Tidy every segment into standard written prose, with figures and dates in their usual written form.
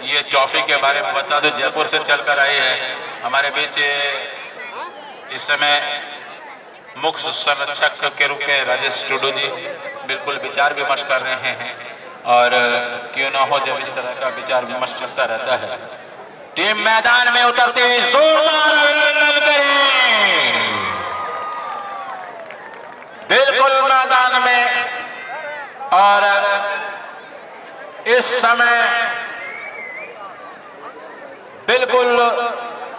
ये ट्रॉफी के बारे में बता दो, जयपुर से चलकर आई है। हमारे बीच इस समय मुख्य संरक्षक के रूप में राजेश टुडू जी बिल्कुल विचार विमर्श कर रहे हैं, और क्यों ना हो जब इस तरह का विचार विमर्श चलता रहता है। टीम मैदान में उतरते हुए जोरदार अभिनंदन करें। बिल्कुल मैदान में, और इस समय बिल्कुल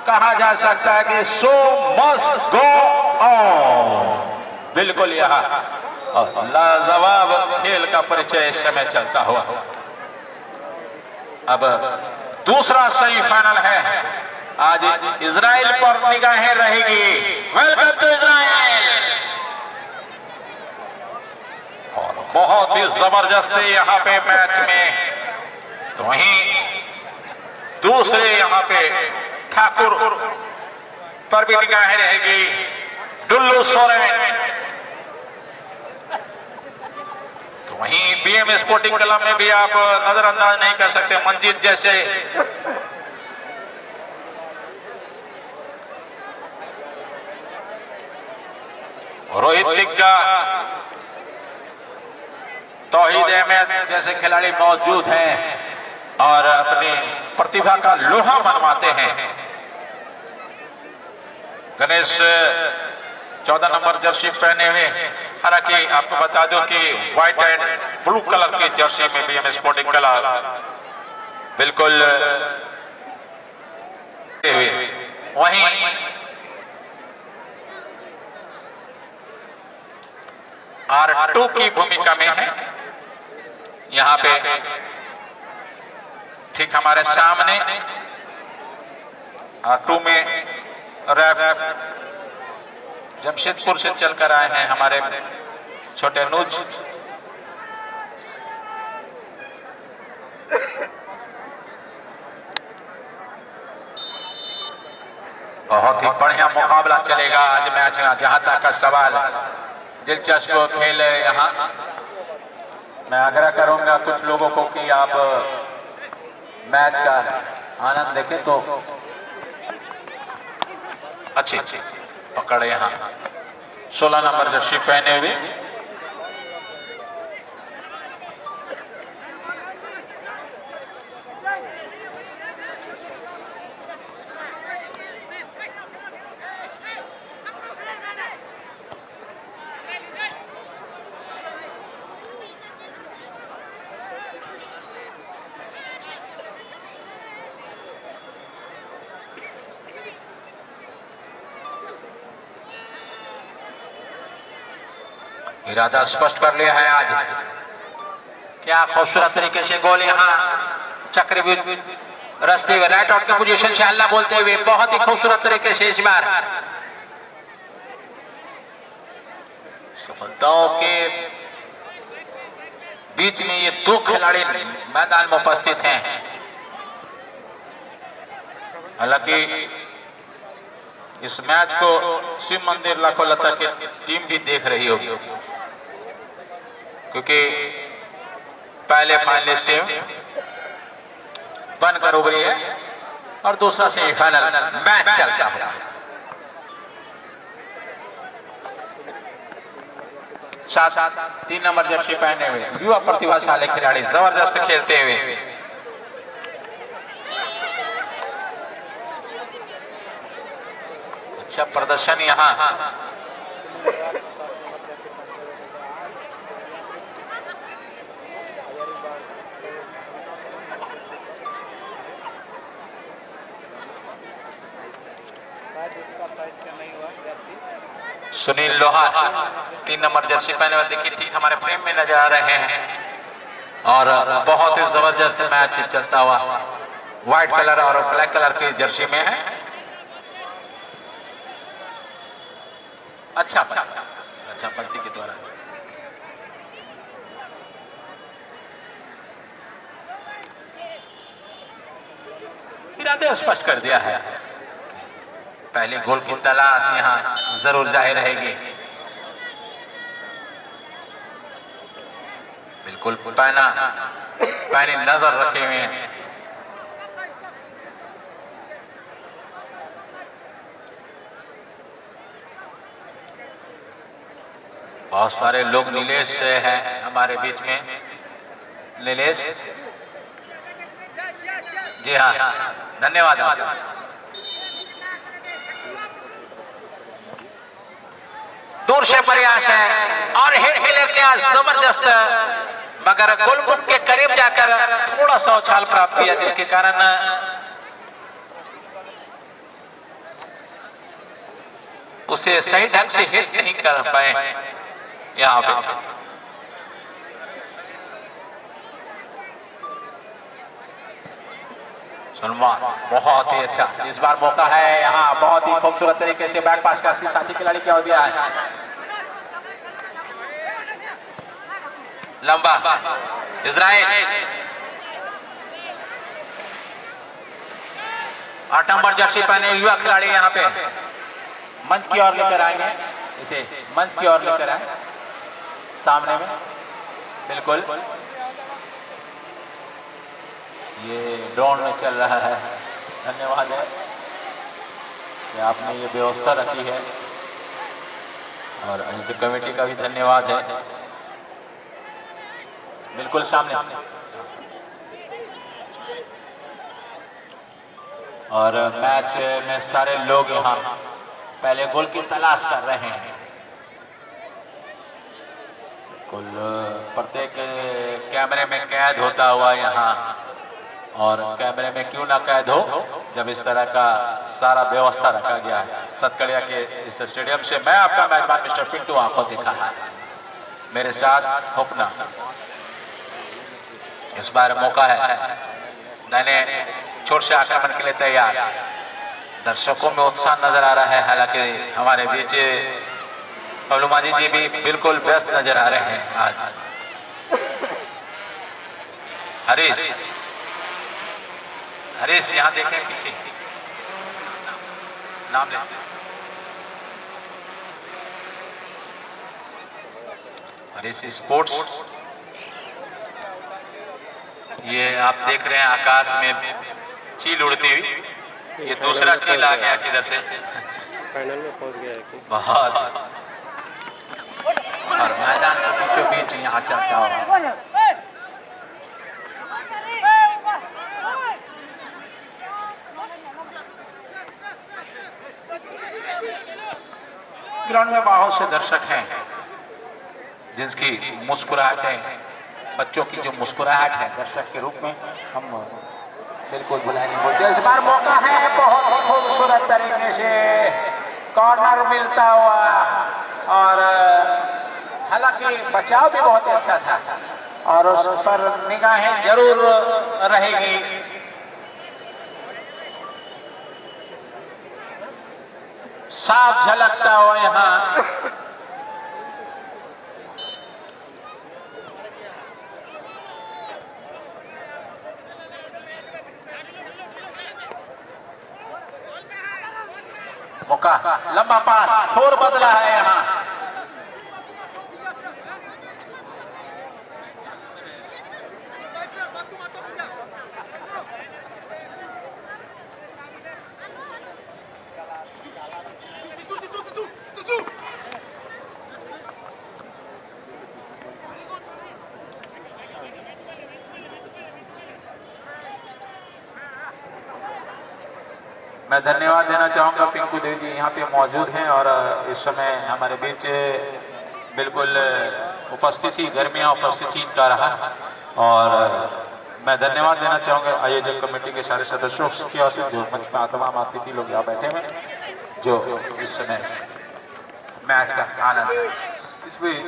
कहा जा सकता है कि सो मस्ट गो ऑन। बिल्कुल यह लाजवाब खेल का परिचय इस समय चलता हुआ। अब दूसरा सेमीफाइनल है। आज इजराइल पर निगाहें रहेगी। Welcome to Israel. और बहुत ही जबरदस्त यहाँ पे मैच में, तो वहीं दूसरे यहाँ पे ठाकुर पर भी निगाहें रहेगी। डुल्लू सोरेन। तो वहीं बीएम स्पोर्टिंग क्लब में भी आप नजरअंदाज नहीं कर सकते मंजीत जैसे रोहित दिग्गा, तौहीद अहमद जैसे खिलाड़ी मौजूद हैं और अपनी प्रतिभा का लोहा मनवाते हैं। गणेश 14 नंबर जर्सी पहने हुए, हालांकि आपको बता दूं कि व्हाइट एंड ब्लू कलर की जर्सी में बीएम स्पोर्टिंग क्लब बिल्कुल वहीं R2 की भूमिका में है। यहाँ पे ठीक हमारे सामने R2 में रैफ जमशेदपुर से चलकर आए हैं हमारे छोटे नूज। बहुत ही बढ़िया मुकाबला चलेगा आज मैच में। जहां तक का सवाल, दिलचस्प खेल है। यहाँ मैं आग्रह करूंगा कुछ लोगों को कि आप मैच का आनंद देखें। तो अच्छी पकड़ यहाँ 16 नंबर जर्सी पहने हुए इरादा स्पष्ट कर लिया है। आज क्या खूबसूरत तरीके से गोल यहाँ चक्रव्यूह रस्ते हुए राइट आउट की पोजीशन से हल्ला बोलते हुए बहुत ही खूबसूरत तरीके से इस बार सफलताओं के बीच में ये दो खिलाड़ी मैदान में उपस्थित हैं। हालांकि इस मैच को शिव मंदिर लाखों लता की टीम भी देख रही होगी, क्योंकि पहले फाइनलिस्ट टीम बनकर उभरी है और दूसरा सेमीफाइनल मैच चलता है। साथ 3 नंबर जर्सी पहने हुए युवा प्रतिभाशाली खिलाड़ी जबरदस्त खेलते हुए अच्छा प्रदर्शन यहाँ सुनील लोहा 3 नंबर जर्सी पहने हुए देखिए ठीक हमारे फ्रेम में नजर आ रहे हैं और बहुत ही जबरदस्त मैच चलता हुआ व्हाइट कलर और ब्लैक कलर की जर्सी में है। अच्छा पलटी के द्वारा इरादे स्पष्ट कर दिया है। पहले गोल की तलाश यहाँ जरूर जाहिर रहेगी। बिल्कुल पैनी नजर रखे हुए हैं बहुत सारे लोग। नीलेश हैं हमारे बीच में। नीलेश जी हाँ, धन्यवाद। दूर से प्रयास है और हिट मिलर क्या जबरदस्त, मगर गोलमुख के करीब जाकर थोड़ा सा उछाल प्राप्त किया, जिसके कारण उसे सही ढंग से हिट नहीं कर पाए। यहाँ पे सलमान बहुत ही अच्छा, इस बार मौका है यहाँ, बहुत ही खूबसूरत तरीके से बैक पास का साथी खिलाड़ी क्या हो गया है, लंबा इजराइल 8 नंबर जर्सी पहने युवा खिलाड़ी यहाँ पे मंच की ओर लेकर आएंगे, इसे मंच की ओर लेकर आए सामने में। बिल्कुल ये ड्रोन में चल रहा है, धन्यवाद है कि आपने ये व्यवस्था रखी है, और आयोजक कमेटी का भी धन्यवाद है। बिल्कुल सामने और मैच में सारे लोग यहाँ पहले गोल की तलाश कर रहे हैं। कुल प्रत्येक कैमरे में कैद होता हुआ यहाँ, और कैमरे में क्यों ना कैद हो जब इस तरह का सारा व्यवस्था रखा गया है। सतकड़िया के इस स्टेडियम से मैं आपका मेजबान मिस्टर पिंटू आंखों दिखा है, मेरे साथ हुपना। इस बार मौका है, मैंने छोर से आक्रमण के लिए तैयार, दर्शकों में उत्साह नजर आ रहा है। हालांकि हमारे बीच पलूमाजी जी भी बिल्कुल व्यस्त नजर आ रहे हैं आज। हरीश यहाँ देखें, किसी नाम ले, हरीश स्पोर्ट्स। ये आप देख रहे हैं आकाश में चील उड़ती हुई, ये दूसरा चील आ गया किधर से, फाइनल में पहुंच गया है बहुत, और मैदान के बीचों बीच यहाँ चर्चा हो रहा है। ग्राउंड में बहुत से दर्शक हैं जिनकी मुस्कुराहटें, बच्चों की जो मुस्कुराहट है दर्शक के रूप में हम बिल्कुल भुला नहीं बोलते। इस बार मौका है, बहुत खूबसूरत तरीके से कॉर्नर मिलता हुआ, और हालांकि बचाव भी बहुत अच्छा था, और उस पर निगाहें जरूर रहेगी। साफ झलकता हुआ यहाँ मौका, लंबा पास, छोर बदला है यहाँ। मैं धन्यवाद देना चाहूंगा पिंकू देव जी यहाँ पे मौजूद हैं, और इस समय हमारे बीच बिल्कुल उपस्थिति, गर्मियाँ उपस्थिति इनका रहा, और मैं धन्यवाद देना चाहूंगा आयोजक कमेटी के सारे सदस्यों की ओर से, जो मंच में तमाम अतिथि लोग यहाँ बैठे हुए, जो इस समय मैच का आनंद। इस बीच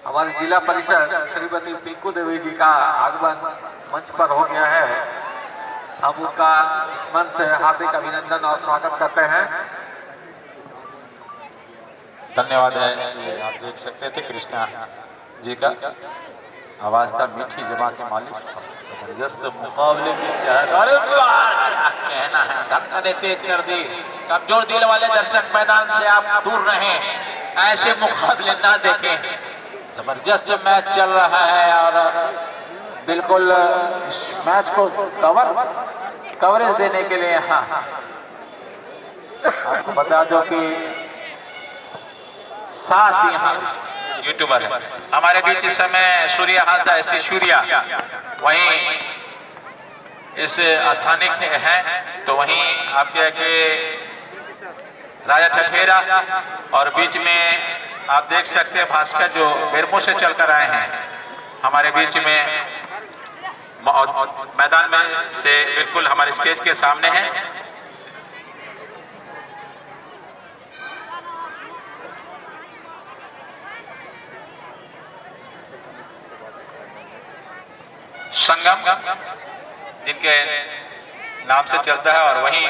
हमारे जिला परिषद श्रीमती पिंकू देवी जी का आगमन मंच पर हो गया है। हम उनका इस मंच से हार्दिक अभिनंदन और स्वागत करते हैं। धन्यवाद है। आप देख सकते थे कृष्णा जी का आवाज था, मीठी जबान के मालिक, जबरदस्त मुकाबले में कहना है, धक्का तेज कर दी। कमजोर दिल वाले दर्शक मैदान से आप दूर रहें, ऐसे मुकाबले ना देखें। जबरदस्त मैच चल रहा है, और बिल्कुल इस मैच को कवरेज देने के लिए यहाँ आपको बता दो कि 7 यहाँ यूट्यूबर है। हमारे बीच इस समय सूर्या हासदा एसटी सूर्या वहीं इस स्थानिक हैं, तो वहीं आपके आगे राजा ठठेरा और बीच में आप देख सकते हैं भास्कर जो बेरमो से चलकर आए हैं हमारे बीच में मैदान में से बिल्कुल हमारे स्टेज के सामने है। संगम जिनके नाम से चलता है और वही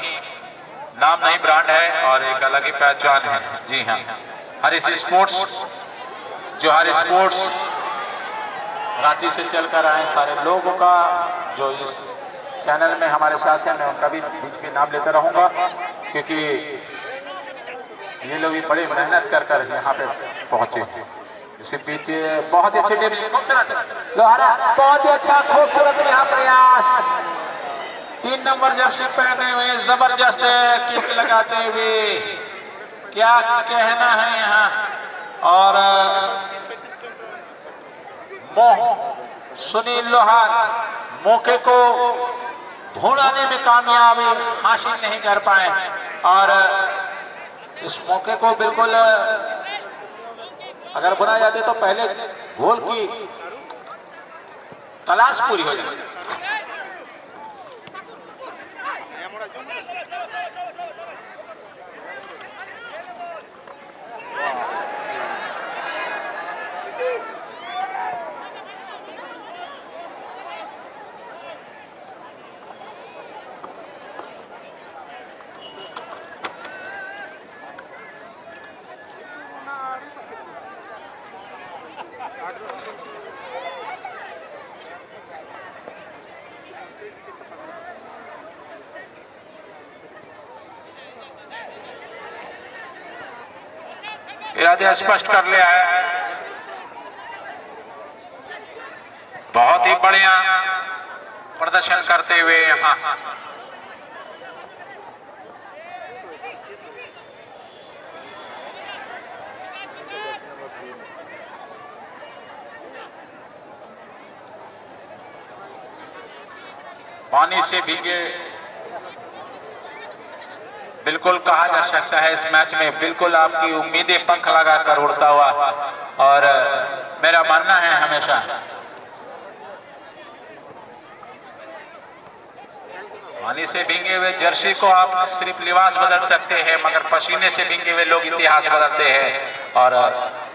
नाम नहीं ब्रांड है और एक अलग ही पहचान है। जी हाँ, हरीश स्पोर्ट्स जो हर स्पोर्ट्स रांची से चलकर आए सारे लोगों का जो इस चैनल में हमारे साथ हैं, मैं उनका भी बीच में नाम लेता रहूंगा क्योंकि ये लोग भी बड़ी मेहनत कर कर यहाँ पे पहुंचे। इसी बीच बहुत ही अच्छे लोहारा बहुत ही अच्छा खूबसूरत यहाँ प्रयास 3 नंबर जर्सी पहने हुए जबरदस्त किक लगाते हुए क्या कहना है यहाँ। और सुनील लोहार मौके को ढूंढने में कामयाबी हासिल नहीं कर पाए और इस मौके को बिल्कुल अगर बुना जाते तो पहले गोल की तलाश पूरी हो जाती। इरादे स्पष्ट कर लिया है। बहुत ही बढ़िया प्रदर्शन करते हुए यहाँ पानी से भीगे बिल्कुल कहा जा सकता है इस मैच में बिल्कुल आपकी उम्मीदें पंख लगाकर उड़ता हुआ और मेरा मानना है हमेशा पानी से भीगे हुए जर्सी को आप सिर्फ लिबास बदल सकते हैं मगर पसीने से भीगे हुए लोग इतिहास बदलते हैं और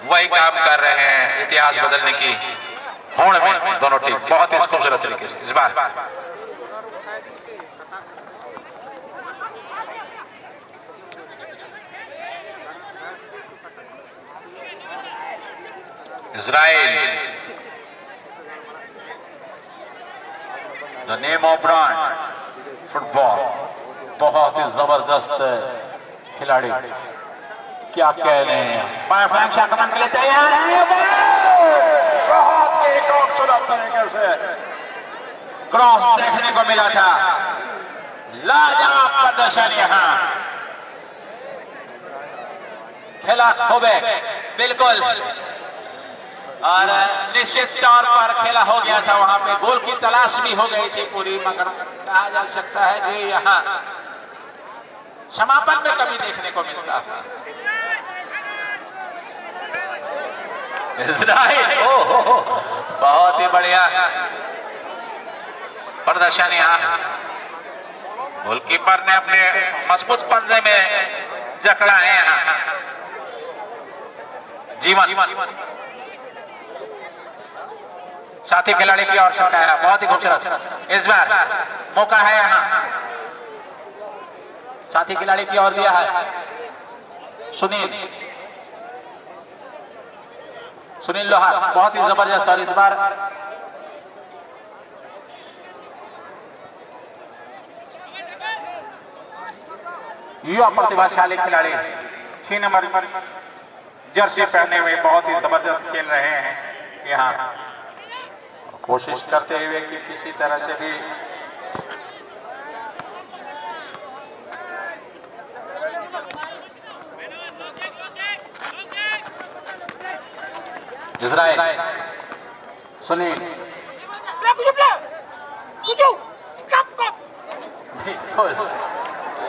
वही काम कर रहे हैं इतिहास बदलने की होड़ में दोनों टीम बहुत ही खूबसूरत तरीके से इस बार Israel the name of brand football बहुत ही जबरदस्त खिलाड़ी क्या कहने हैं आक्रमण के लिए तैयार है बहुत ही खूबसूरत तरीके से क्रॉस देखने को मिला था लाजवाब प्रदर्शन यहाँ खेला खूबे बिल्कुल और निश्चित तौर पर खेला हो गया था वहां पे गोल की तलाश भी हो गई थी पूरी मगर कहा जा सकता है कि यहाँ समापन में कभी देखने को मिलता है। इजराइल बहुत ही बढ़िया प्रदर्शन यहाँ गोलकीपर ने अपने मजबूत पंजे में जकड़ा है यहाँ जीवन साथी खिलाड़ी की ओर से है बहुत ही खूबसूरत इस बार मौका है यहाँ साथी खिलाड़ी की ओर दिया है सुनील लोहार बहुत ही जबरदस्त और इस बार युवा प्रतिभाशाली खिलाड़ी 6 नंबर जर्सी पहने हुए बहुत ही जबरदस्त खेल रहे हैं यहाँ कोशिश करते हुए कि किसी तरह से भी इजराइल सुनील बिल्कुल,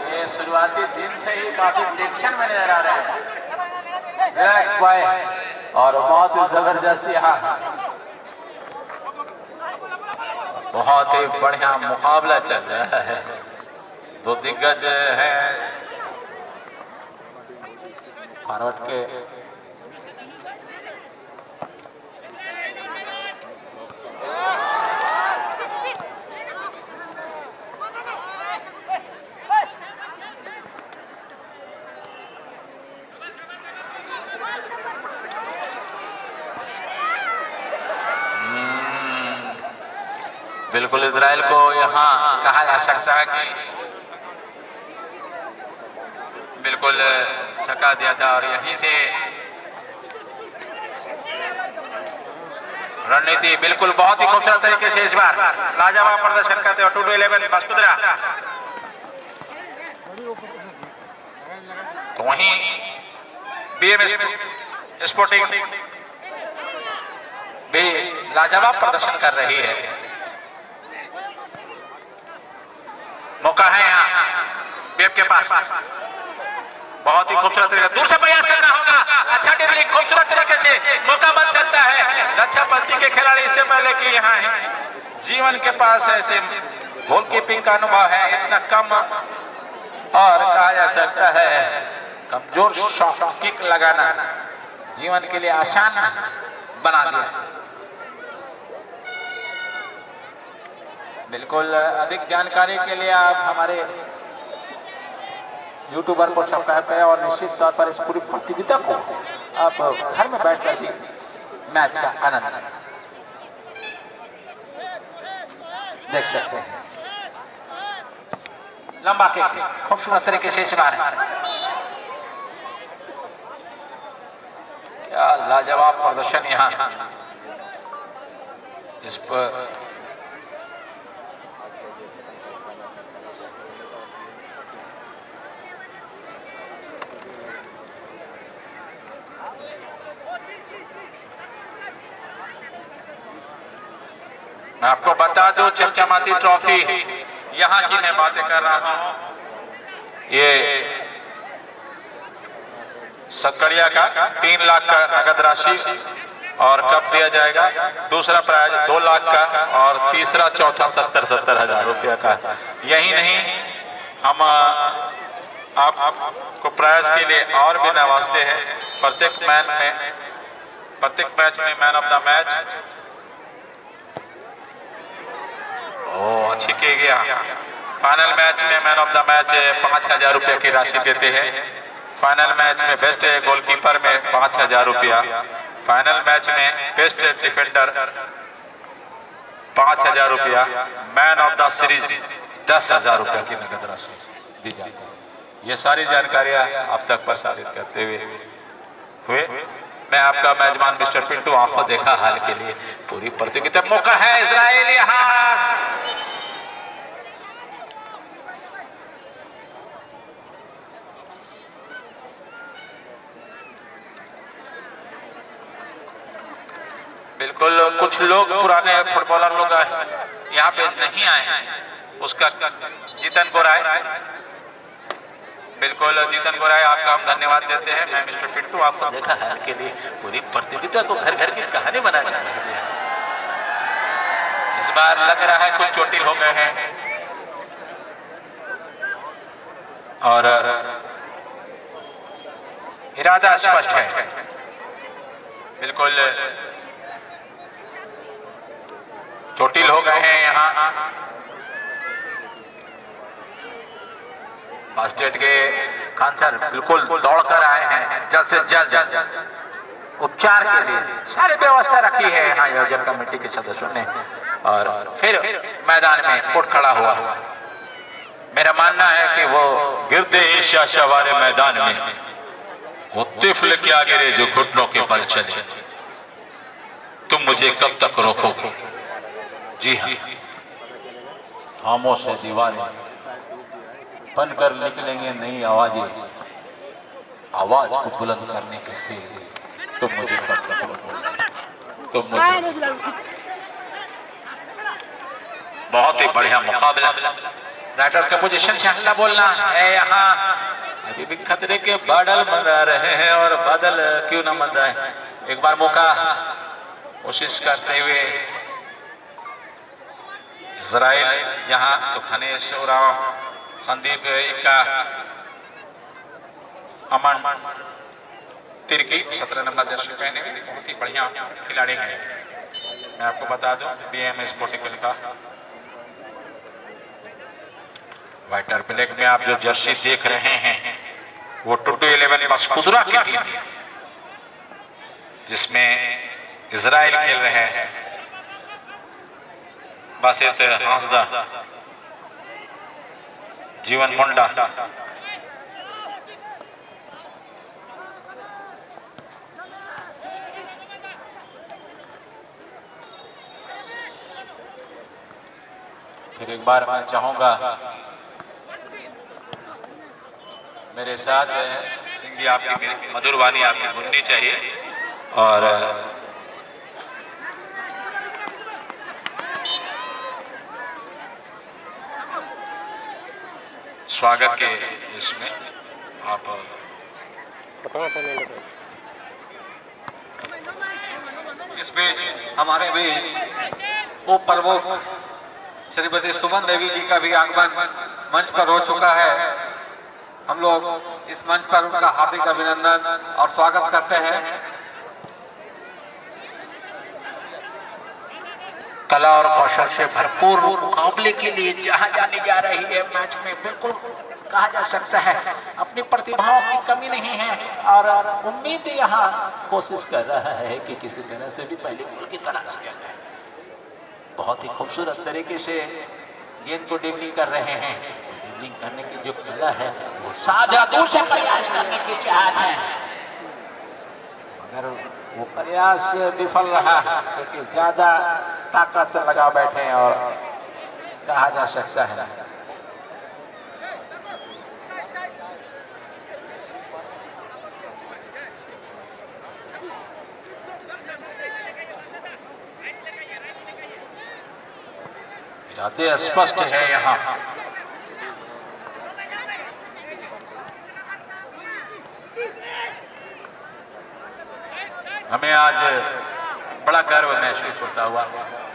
ये शुरुआती दिन से ही काफी टेंशन में नजर आ रहे हैं। रिलैक्स बॉय और बहुत ही जबरदस्त यहाँ बहुत ही बढ़िया मुकाबला चल रहा है। दो दिग्गज हैं फॉरवर्ड के बिल्कुल इजराइल को यहाँ कहा जा सकता है कि बिल्कुल छका दिया था और यहीं से रणनीति बिल्कुल बहुत ही खूबसूरत तरीके से इस बार लाजवाब प्रदर्शन करते हुए 2-11 बासकुदरा। तो वहीं बीएमएस स्पोर्टिंग भी लाजवाब प्रदर्शन कर रही है। मौका है यहाँ बेब के पास, बहुत ही खूबसूरत तरीके दूर से प्रयास करना होगा। अच्छा ड्रिबलिंग खूबसूरत तरीके से मौका बन सकता है। रक्षा पंथी के खिलाड़ी इससे पहले कि यहाँ जीवन के पास ऐसे गोलकीपिंग का अनुभव है इतना कम, और कहा जा सकता है कमजोर शॉट किक लगाना जीवन के लिए आसान बना दिया। बिल्कुल, अधिक जानकारी के लिए आप हमारे यूट्यूबर को सब्सक्राइब करें और निश्चित तौर पर इस पूरी प्रतियोगिता को आप घर में बैठ कर भी मैच का आनंद देख सकते हैं। लंबा किक खूबसूरत तरीके से इस बार क्या लाजवाब प्रदर्शन यहाँ इस पर। मैं आपको बता दूं चमचमाती ट्रॉफी यहाँ की मैं बातें कर रहा हूँ, ये सकड़िया का 3 लाख का नगद राशि और कप दिया जाएगा। दूसरा प्राइज 2 लाख का और तीसरा चौथा 70-70 हजार रुपया का। यही नहीं, हम आपको प्राइज के लिए और भी नवाजते हैं। प्रत्येक मैच में मैन ऑफ द मैच अच्छी किया गया। फाइनल मैच में मैन ऑफ द मैच 5,000 रुपया की राशि देते हैं। फाइनल मैच में बेस्ट गोलकीपर में 5,000 रुपया। फाइनल मैच में बेस्ट डिफेंडर 5,000 रुपया। मैन ऑफ द सीरीज 10,000 रुपया की नगद राशि दी जाती है। ये सारी जानकारियां आप तक प्रसारित करते हुए मैं आपका मेजबान मिस्टर पिंटू आंखों देखा हाल के लिए पूरी प्रतियोगिता। मौका है इजराइल यहाँ बिल्कुल, कुछ लोग पुराने फुटबॉलर लोग यहाँ पे नहीं आए हैं। उसका जीतन गोराय, बिल्कुल जीतन गोराय आपका हम धन्यवाद देते हैं। मैं मिस्टर पिंटू आपको देखा है के लिए पूरी प्रतियोगिता को घर घर की कहानी बनाने लगे हैं। इस बार लग रहा है कुछ चोटिल हो गए हैं और इरादा स्पष्ट है। बिल्कुल चोटिल हो गए हैं यहाँ। स्टेट के कांसर बिल्कुल दौड़कर आए हैं जल्द से जल्द उपचार के लिए। सारी व्यवस्था रखी है यहाँ आयोजन कमेटी के सदस्यों ने और फिर मैदान में उठ खड़ा हुआ। मेरा मानना है कि वो गिरते ही शाहवारे मैदान में वो तिफल के आगे जो घुटनों के बल चले। तुम मुझे कब तक रोकोगे? जी हाँ, खामोश है दीवारें बनकर निकलेंगे नई आवाजें। आवाज को बुलंद करने के से तुम मुझे कब तक रोकोगे? बहुत ही बढ़िया मुकाबला। राइटर के पोजीशन से हल्ला बोलना है यहाँ। अभी भी खतरे के बादल मंडरा रहे हैं और बादल क्यों ना मंडराए। एक बार मौका कोशिश करते हुए इजराइल, जहां तो खनेश उराव, संदीप इक्का, अमन तिर्की 17 नंबर जर्सी पहने हुए बहुत ही बढ़िया खिलाड़ी हैं। मैं आपको बता दूं बीएम स्पोर्टिकल का वाइटर ब्लैक में आप जो जर्सी देख रहे हैं वो टुडू 11 बसकुदरा की टीम थी, जिसमें इजराइल खेल रहे हैं। बासित हांसदा, जीवन मुंडा, फिर एक बार मैं चाहूंगा मेरे साथ सिंह जी आपकी मधुर वाणी आपकी गुननी चाहिए और स्वागत के इसमें आप इस बीच हमारे बीच उप प्रमुख श्रीमती सुमन देवी जी का भी आगमन मंच पर हो चुका है। हम लोग इस मंच पर उनका हार्दिक अभिनंदन और स्वागत करते हैं। कला और कौशल से भरपूर मुकाबले के लिए जहां जाने जा रही है मैच में, बिल्कुल कहा जा सकता है अपनी प्रतिभाओं की कमी नहीं है और उम्मीद यहाँ कोशिश कर रहा है कि किसी तरह से भी पहले गोल की तलाश किया जाए। बहुत ही खूबसूरत तरीके से गेंद को ड्रिबलिंग कर रहे हैं। ड्रिबलिंग करने की जो कला है वो साझा दूर से प्रयास करने की चाहत है, मगर वो प्रयास विफल रहा क्योंकि ज्यादा ताकत लगा बैठे और कहा जा सकता है इरादे स्पष्ट है यहाँ। हमें आज बड़ा गर्व महसूस होता हुआ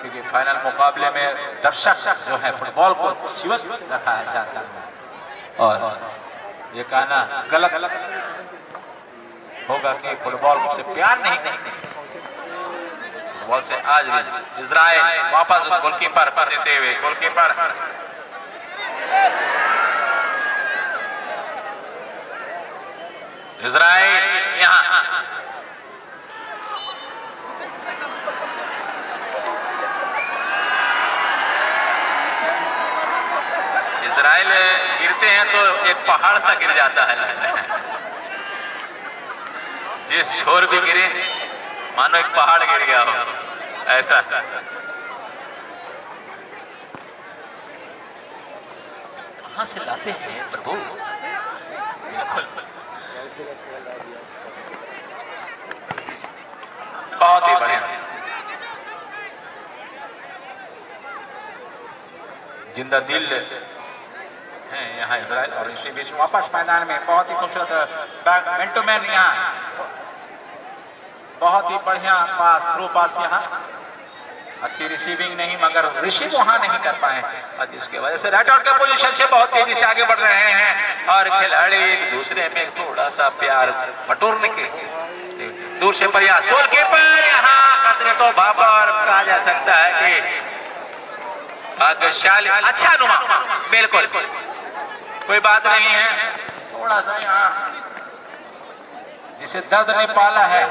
क्योंकि फाइनल मुकाबले में दर्शक जो है फुटबॉल को जीवंत रखा जाता है और ये कहना गलत होगा कि फुटबॉल से प्यार नहीं करते। फुटबॉल से आज भी इजराइल वापस गोलकीपर पर देते हुए गोलकीपर इजराइल यहाँ इजराइल गिरते हैं तो एक पहाड़ सा गिर जाता है। जिस छोर भी गिरे मानो एक पहाड़ गिर गया हो, ऐसा। कहां से लाते हैं प्रभु? बहुत ही बढ़िया जिंदा दिल है यहाँ इजराइल और इसी बीच वापस मैदान में बहुत ही खूबसूरत मैन टू मैन यहाँ बहुत ही बढ़िया पास थ्रू पास यहाँ अच्छी रिसीविंग नहीं मगर रिसीव वहां नहीं कर पाए और जिसके वजह से राइट आउट के पोजीशन से बहुत तेजी से आगे बढ़ रहे हैं और खिलाड़ी एक दूसरे में थोड़ा सा प्यार बटोरने के दूर से प्रयास। गोलकीपर यहाँ खतरे को भापा और कहा जा सकता है कि भाग्यशाली अच्छा नुमा बिल्कुल कोई बात नहीं है। थोड़ा सा यहाँ जिसे दर्द ने पाला है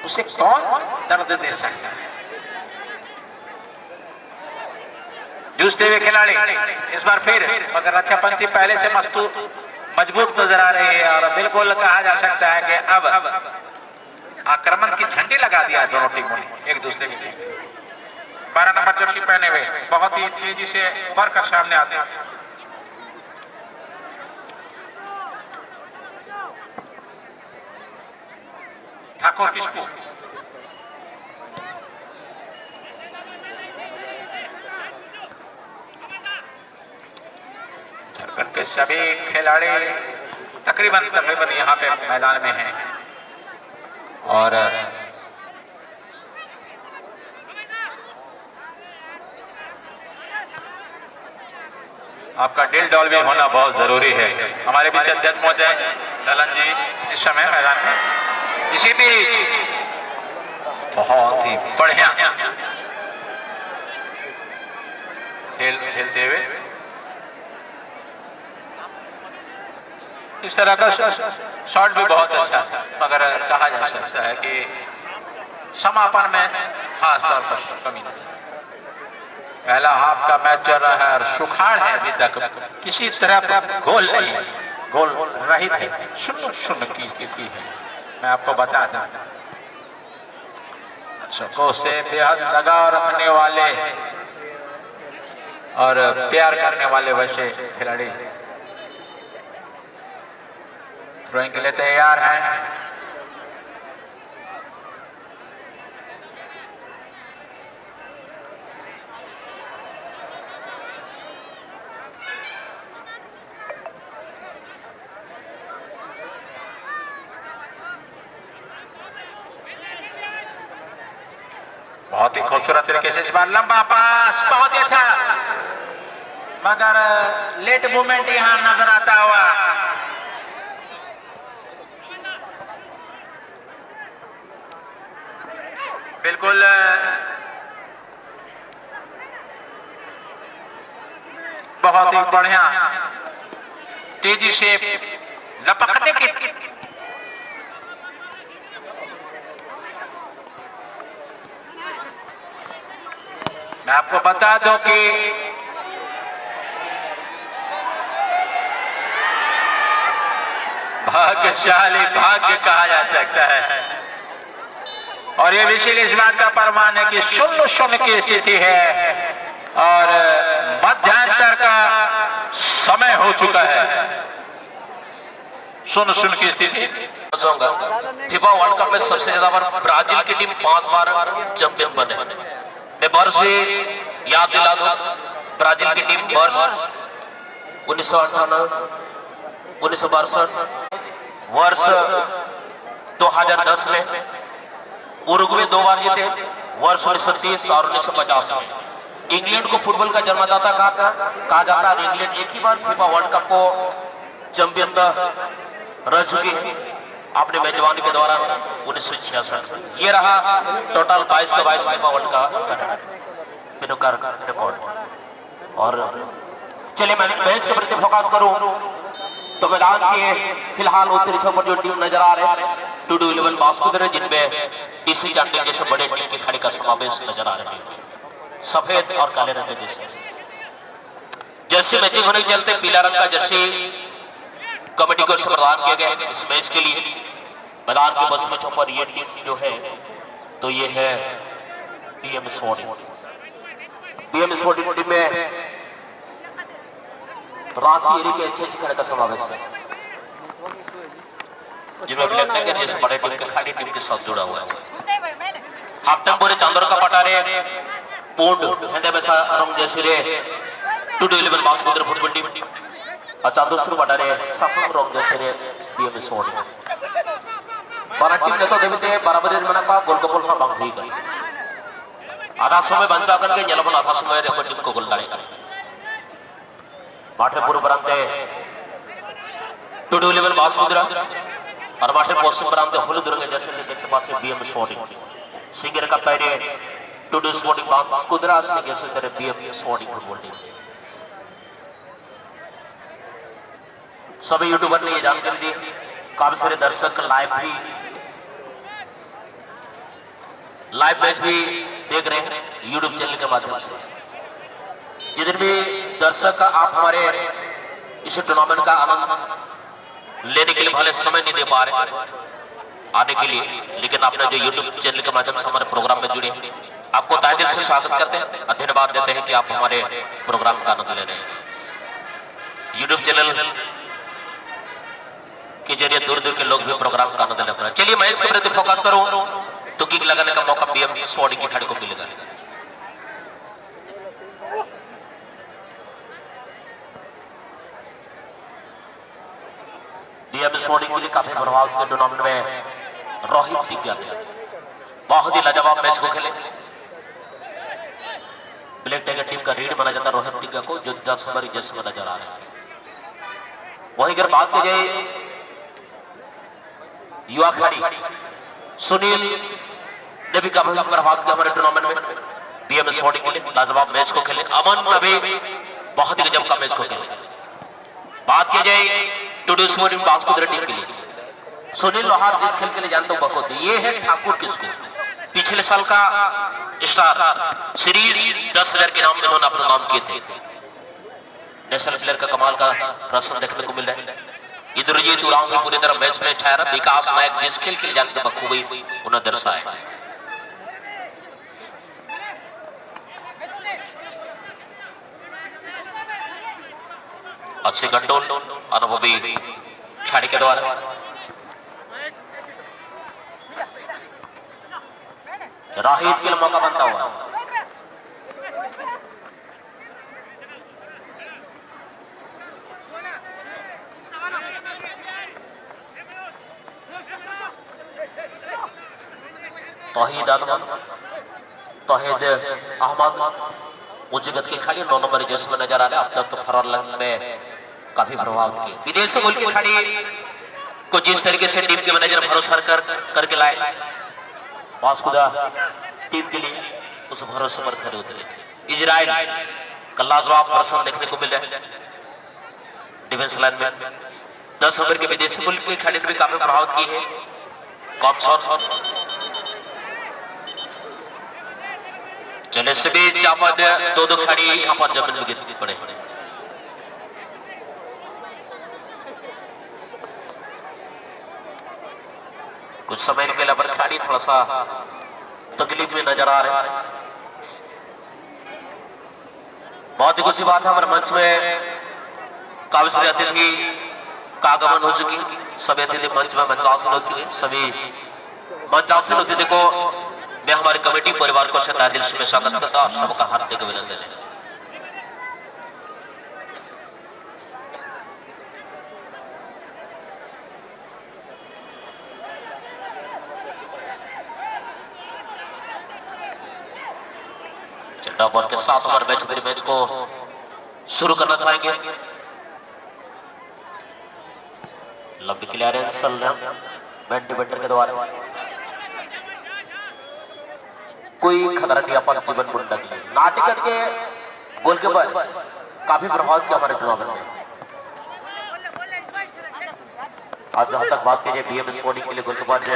उसे कौन दर्द दे सकता है। जूझते हुए खिलाड़ी इस बार फिर मगर रक्षा पंक्ति पहले से मजबूत नजर आ रही है और बिल्कुल कहा जा सकता है कि अब आक्रमण की झंडी लगा दिया दोनों टीमों ने एक दूसरे के लिए। 12 नंबर जर्सी पहने हुए बहुत ही तेजी से उभर कर सामने आते हैं। ठाकुर किसको के सभी खिलाड़ी तकरीबन यहाँ पे मैदान में हैं और आपका दिल डॉल भी होना बहुत जरूरी है। हमारे बीच अध्यक्ष महोदय ललन जी इस समय मैदान में। इसी बीच बहुत ही बढ़िया खेलते हुए इस तरह का शॉट भी बहुत अच्छा, मगर कहा जा सकता है कि समापन में खास तौर पर कमी नहीं। पहला हाफ का मैच चल रहा है और सुखाड़ है, अभी तक किसी तरह गोल नहीं, गोल रहित है, 0-0 की स्थिति है। मैं आपको बता दूं, सबको से बेहद लगाव रखने वाले और प्यार करने वाले वैसे खिलाड़ी थ्रोइंग के लिए तैयार हैं। बहुत ही खूबसूरत तरीके से इस बार लंबा पास, बहुत ही अच्छा, मगर लेट मूवमेंट यहां नजर आता हुआ। बिल्कुल बहुत ही बढ़िया तेजी से लपकने की मैं आपको बता दूं कि भाग्यशाली भाग्य कहा जा सकता है और ये विशेष इस बात का प्रमाण है कि 0-0 की स्थिति है और मध्यांतर का समय हो चुका है। 0-0 की स्थिति। फीफा वर्ल्ड कप में सबसे ज्यादा बार ब्राजील की टीम 5 बार चैंपियन बने। मैं वर्ष भी याद दिला दूं, ब्राजील की टीम वर्ष 1998, 1962, वर्ष 2010 में उरुग्वे 2 बार जीते, वर्ष 1930 और 1950 में। इंग्लैंड को फुटबॉल का जन्मदाता कहा जाता है। इंग्लैंड एक ही बार फीफा वर्ल्ड कप को चैंपियन रह चुकी है अपने मेजबानी के दौरान 1966। ये रहा टोटल 22 का 22 फीफा वर्ल्ड का रिकॉर्ड। और चलिए मैं मैच के प्रति फोकस करूं तो मैदान के फिलहाल उत्तरी छोर जो टीम नजर आ रहे हैं 2211 बास्कुदर, जिनमें डीसी चांडिल जैसे बड़े टीम के खिलाड़ी का समावेश नजर आ रहे हैं। सफेद और काले रंग के जर्सी मैचिंग होने के चलते पीला रंग का जर्सी कमेटी को प्रदान किए गए इस मैच के लिए। मैदान के पश्चिमी पर ये टीम जो है तो ये है BM sporting. BM sporting team में रांची एरिया के अच्छे खिलाड़ी का समावेश है, जिनमें ब्लैक टाइगर जैसे बड़े टीम के खिलाड़ी टीम के साथ जुड़ा हुआ है। हाफ्टम बोरे चांदर का पटारे पूर्ण हेदे बेसा रंग जैसे रे 2211 बास्कुदर फुटबॉल टीम अच्छा दूसरी बटारे शासन रंग जैसे रे बीएम स्पोर्टिंग बारा टीम ने तो देवते बराबरी में का गोल गोल का बांग कर आधा समय बंचा करके जलबन आधा समय रे टीम को गोल डाले करे माठे पूर्व प्रांते 2211 बास्कुदर और माठे पश्चिम प्रांते हुलुदुर्ग जैसे देखते पास से बीएम स्पोर्टिंग सिंगर का पैरे 22 स्पोर्टिंग बास्कुदर सिंगर से तेरे बीएम स्पोर्टिंग फुटबॉल टीम। सभी यूट्यूबर ने ये जानकारी दी, काफी सारे दर्शक लाइव मैच भी देख रहे हैं यूट्यूब चैनल के माध्यम से। जिधर भी दर्शक आप हमारे इस टूर्नामेंट का आनंद लेने के लिए भले समय नहीं दे पा रहे आने के लिए, लेकिन आपने जो यूट्यूब चैनल के माध्यम से हमारे प्रोग्राम में जुड़े आपको तहे दिल से स्वागत करते हैं, धन्यवाद देते हैं कि आप हमारे प्रोग्राम का आनंद ले रहे हैं। यूट्यूब चैनल के जरिए दूर दूर के लोग भी प्रोग्राम का आनंद ले रहे हैं। चलिए मैं इसके प्रति फोकस करूं तो किक लगाने का मौका बीएम स्पोर्टिंग की खिलाड़ी को मिलेगा। बीएम स्पोर्टिंग के लिए काफी प्रभाव के टूर्नामेंट में रोहित टिग्गा ने बहुत ही लाजवाब मैच को खेले। ब्लैक टाइगर टीम का रीड माना जाता रोहित टिग्गा को, जो 10 नंबर जैसे में नजर आ रहे हैं। वहीं अगर बात की जाए युवा खिलाड़ी सुनील ने भी काफी प्रभाव किया हमारे टूर्नामेंट में बीएम स्पोर्टिंग के लिए, लाजवाब मैच को खेले। अमन ने भी बहुत ही गजब का मैच को खेले। बात की जाए टुडे स्पोर्टिंग बांसकुदरा टीम के लिए, सुनील लोहार जिस खेल के लिए जानते हो बहुत, ये है ठाकुर किसको, पिछले साल का स्टार सीरीज 10,000 के नाम में इन्होंने अपना नाम किए थे। नेशनल प्लेयर का कमाल का प्रदर्शन देखने को मिल रहा है। इंद्रजीत उरांव भी पूरी तरह मैच में छाया। विकास नायक जिस खेल के लिए जानते हो बखूबी उन्हें दर्शाया। अच्छे कंट्रोल अनुभवी खिलाड़ी के द्वारा राहित के लिए मौका बनता हुआ। तौहीद अहमद ऊंचे गज के खिलाड़ी 9 नंबर जैसे में नजर आ रहे। अब तक तो फरार लाइन में काफी प्रभाव किए। विदेशी मुल्क के खिलाड़ी को जिस तरीके से टीम के मैनेजर भरोसा करके लाए बांसकुदा टीम के लिए, उस भरोसे पर खड़े उतरे। इजराइल का लाजवाब प्रदर्शन देखने को मिला है डिफेंस लाइन में। 10 नंबर के विदेशी मुल्क के खिलाड़ी ने भी काफी प्रभाव किए हैं। कॉमसन चले इस बीच यहाँ पर दो खिलाड़ी यहाँ पर जमीन में गिर पड़े। कुछ समय के लिए खिलाड़ी थोड़ा सा तकलीफ में नजर आ रहे हैं। बहुत ही खुशी बात है, हमारे मंच में काफी सारे अतिथि का आगमन हो चुकी। सभी अतिथि मंच में मंचासन हो चुके। सभी मंचासन अतिथि को मैं हमारे कमेटी परिवार को सच्चे दिल से स्वागत करता हूं और सबका हार्दिक अभिनंदन है। चड्डा बॉल के 7 ओवर मैच को शुरू करना चाहेंगे। लंबी क्लियरेंस बैट डिबेटर के द्वारा, कोई खतरा नहीं अपन जीवन मुंडा के लिए। नाटिकत के गोलकीपर काफी प्रभाव किया हमारे टूर्नामेंट में। आज जहां तक बात कीजिए बीएम स्पोर्टिंग के लिए गोलकीपर जो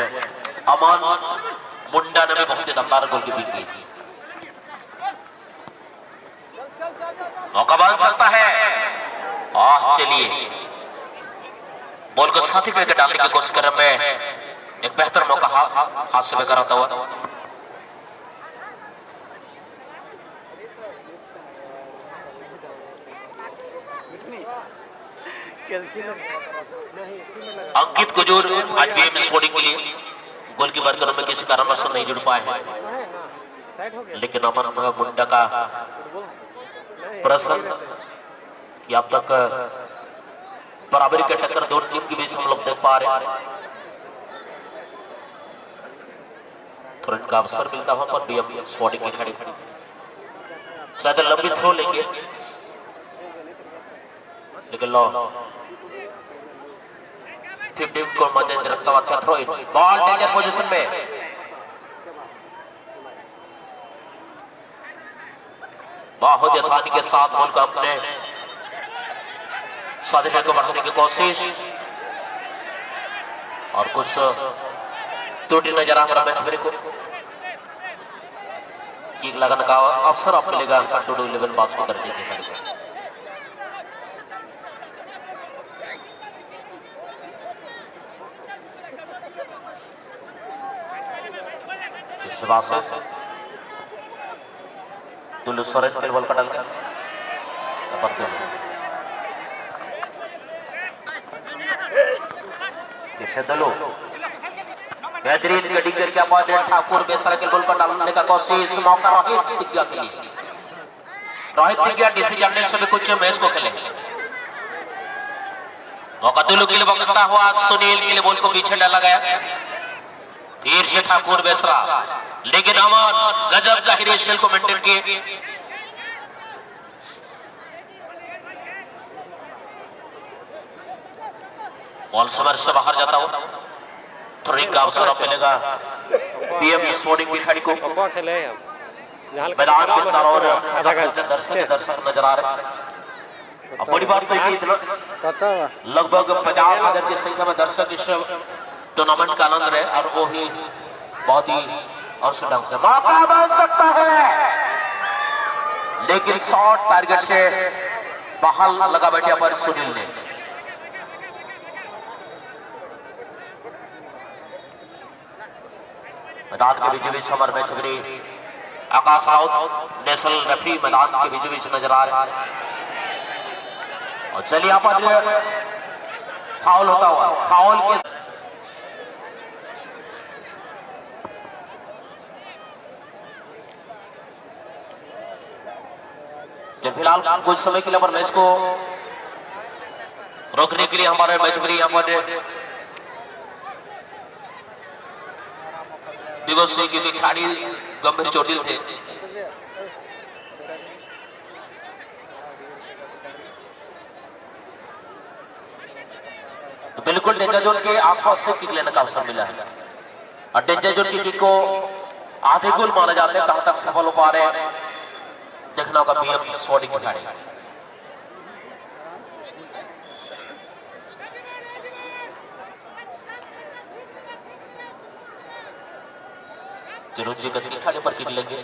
अमन मुंडा ने भी बहुत ही दमदार गोलकीपिंग की। मौका बन सकता है। चलिए बॉल को साथी पे डालने की कोशिश कर रहे हैं। एक बेहतर मौका हाथ से बेकार आता हुआ। अंकित कुजूर आज बीएम स्पोर्टिंग के लिए गोलकीपर के रूप में किसी कारणवश नहीं जुड़ पाए हैं, लेकिन अमन मुंडा का प्रदर्शन कि अब तक बराबरी के टक्कर दो टीम के बीच हम लोग देख पा रहे हैं। थोड़ा इनका अवसर मिलता वहां पर बीएम स्पोर्टिंग की खड़ी शायद लंबी थ्रो लेंगे, लेकिन लो 50 को मद्देनजर रखता हुआ अच्छा throw in. Ball danger position में, बहुत ही आसानी के साथ बॉल को अपने साधन को बढ़ाने की कोशिश और कुछ त्रुटि नजर आ रहा मैच मेरे को। किक लगाने का अवसर आप मिलेगा टू 11 बात को करने के। दुल्लू सोरेन के बॉल पर डालकर दलो बेहतरीन कटिंग करके बाद ठाकुर बेसरा के बॉल पर डालने का कोशिश। मौका रोहित टिग्गा के लिए। रोहित टिग्गा डिसीजन से भी कुछ मैच को खेले। मौका दुल्लू के लिए बकता हुआ सुनील के लिए बॉल को पीछे डाला गया। फिर से ठाकुर बेसरा, लेकिन अमन गजब का हिरेशल को मेंटेन किए। बॉल समर से बाहर जाता हो, थ्रोइंग का अवसर मिलेगा बीएम स्पोर्टिंग की खिलाड़ी को। मैदान के चारों ओर दर्शक नजर आ रहे हैं। अब बड़ी बात तो ये लगभग 50,000 की संख्या में दर्शक इस टूर्नामेंट का आनंद रहे और वो ही बहुत ही अवसर ढंग से मौका बन सकता है, लेकिन शॉट टारगेट से बाहर लगा बैठे पर सुनील ने। मैदान के बीच बीच समर में छबरी आकाश राउत नेशनल रेफरी मैदान के बीच बीच नजर आ रहे हैं। और चलिए यहाँ पर फाउल होता हुआ, फाउल के जब फिलहाल कुछ समय के लिए पर मैच को रोकने के लिए हमारे मैच में यहाँ पर दिवस हुई, क्योंकि खिलाड़ी गंभीर चोटिल थे। तो बिल्कुल डेंजर जोन के आसपास से किक लेने का अवसर मिला है और डेंजर जोन की किक को आधे गोल माना जाता है। कहां तक सफल हो पा रहे हैं देखना होगा बीएम स्पोर्टिंग की खिलाड़ी। चिरंजी गति की खिलाड़ी पर किक लेंगे।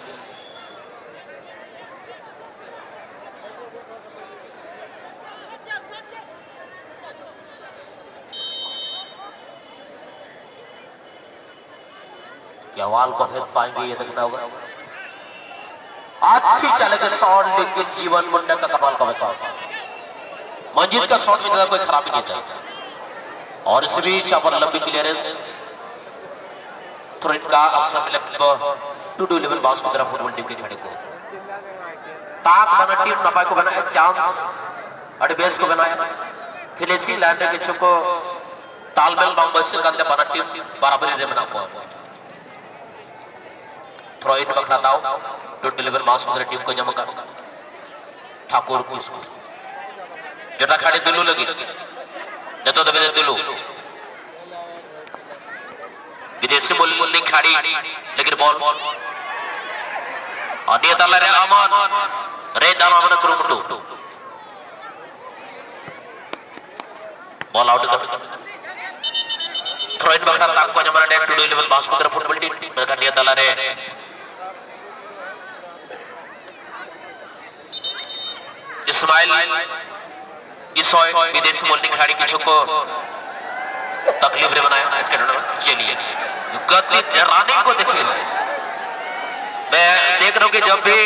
क्या वाल को भेद पाएंगे ये देखना होगा। अच्छी चलेगा शॉट, लेकिन जीवन मुंडा का कमाल का बचाव। मंजीत का शॉट में कोई खराबी नहीं था और इस बीच यहाँ पर लंबी क्लियरेंस थ्रोइन का अवसर मिला टू डू लेवल बास की तरफ फुटबॉल टीम के खिलाड़ी को। ताक बना टीम नफा को बनाया, चांस अडबेस को बनाया, फिनिशिंग लाइन के चुको तालमेल बांबल से करते बना टीम बराबरी रे बना को थ्रो इन पकड़ाता हो टू डिलीवर मास की टीम को जमा कर ठाकुर को जटा खाड़ी दिल्लू लगी जतो दबे दिल्लू विदेशी बोल नहीं खाड़ी, लेकिन बॉल और नियत अल्लाह रे अमन रे दाम अमन कुरुमुटू बॉल आउट कर थ्रो इन बखरा ताक को जमा ने टू डू लेवल बास को फुटबॉल टीम का नियत अल्लाह रे इस्माइल इसोय विदेशी बोलने खिलाड़ी की छुको तकलीफ रे बनाया। चलिए गति रनिंग को देखिए, मैं देख रहा हूँ कि जब भी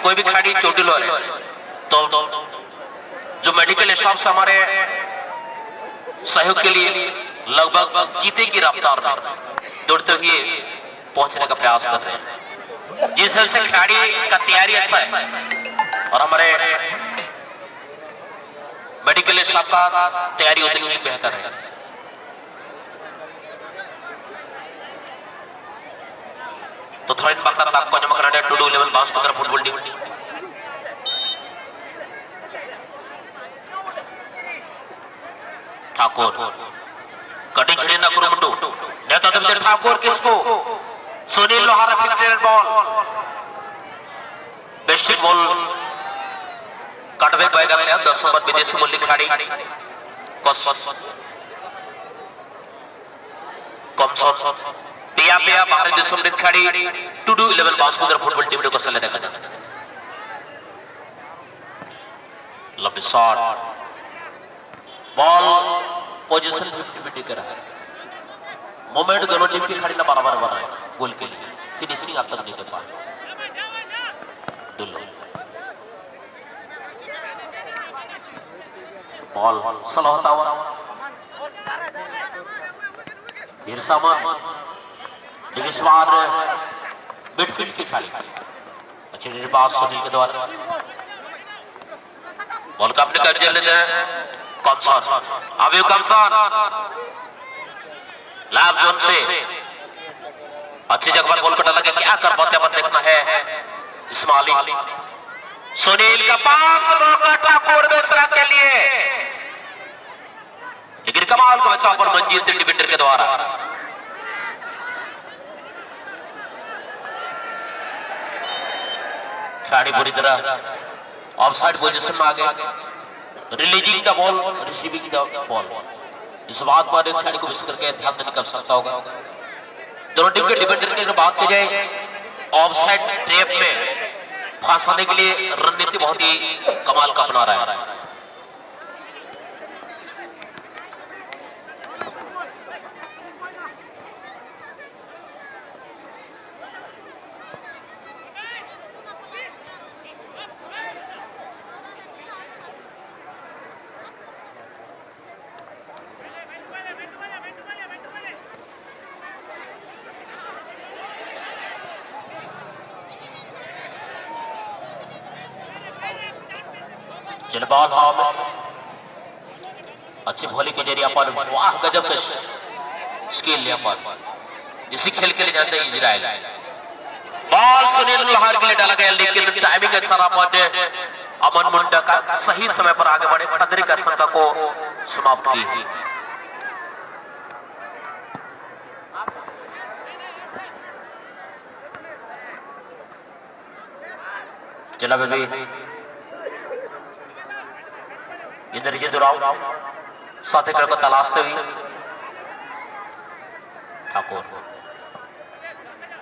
कोई भी खिलाड़ी चोटिल हो रहे तो जो मेडिकल स्टाफ से हमारे सहयोग के लिए लगभग चीते की रफ्तार में दौड़ते हुए पहुंचने का प्रयास कर रहे हैं, जिस तरह से खिलाड़ी का तैयारी अच्छा है और हमारे मेडिकल स्टाफ का तैयारी उतनी ही बेहतर है। तो थ्रो इन पकड़ा ताक को जमा करना टू डू लेवल बास की तरफ फुटबॉल टीम ठाकुर कटिंग छड़ी ना कुरुमुटू नेता दबे ठाकुर किसको Sunil Lohara 50 ball best ball cutaway bag गया 10 नंबर विदेशी मूल्य खिलाड़ी कॉमसॉन पिया पिया बाहर देशों में खिलाड़ी टू डू 11 बास को फुटबॉल टीम को सले देखा लंबी शॉट बॉल पोजीशन 50-50 कर रहा है। मोमेंट दोनों टीम की खिलाड़ी ने बराबर बनाए गोल के लिए, फिनिशिंग अब तक नहीं कर पाए। बॉल स्लो होता हुआ लेकिन इस बार मिडफील्ड की खिलाड़ी अच्छे निर्बाध सुनील के द्वारा बॉल का अपने कब्जे लेते हैं कॉमसन, अभी कॉमसन लैब जोन से अच्छी जगह पर गोल कटा लगे, क्या कर पाते हैं देखना है। इस्माइली, सुनील का पास मौका ठाकुर मिश्रा के लिए, लेकिन कमाल का बचाव पर मंजीत डिफेंडर के द्वारा। खिलाड़ी पूरी तरह ऑफसाइड पोजीशन में आ गए, releasing the ball, receiving the ball. इस बात पर खिलाड़ी को विशेष करके ध्यान देने की आवश्यकता होगा। दोनों टीम के डिफेंडर की बात की जाए, ऑफसाइड ट्रैप में फंसाने के लिए रणनीति बहुत ही कमाल का अपना रहा है। चल बॉल हाव, अच्छी भोली के जरिए पर वाह गजब का स्किल यहाँ पर, इसी खेल के लिए जानते हैं इजराइल। बॉल सुनील लोहार के लिए डाला गया, लेकिन टाइमिंग अच्छा रहा, अमन मुंडा का सही समय पर आगे बढ़े, खतरे का शंका को समाप्त की। चला बेबी इधर ये दुराव साथी को तलाशते हुए ठाकुर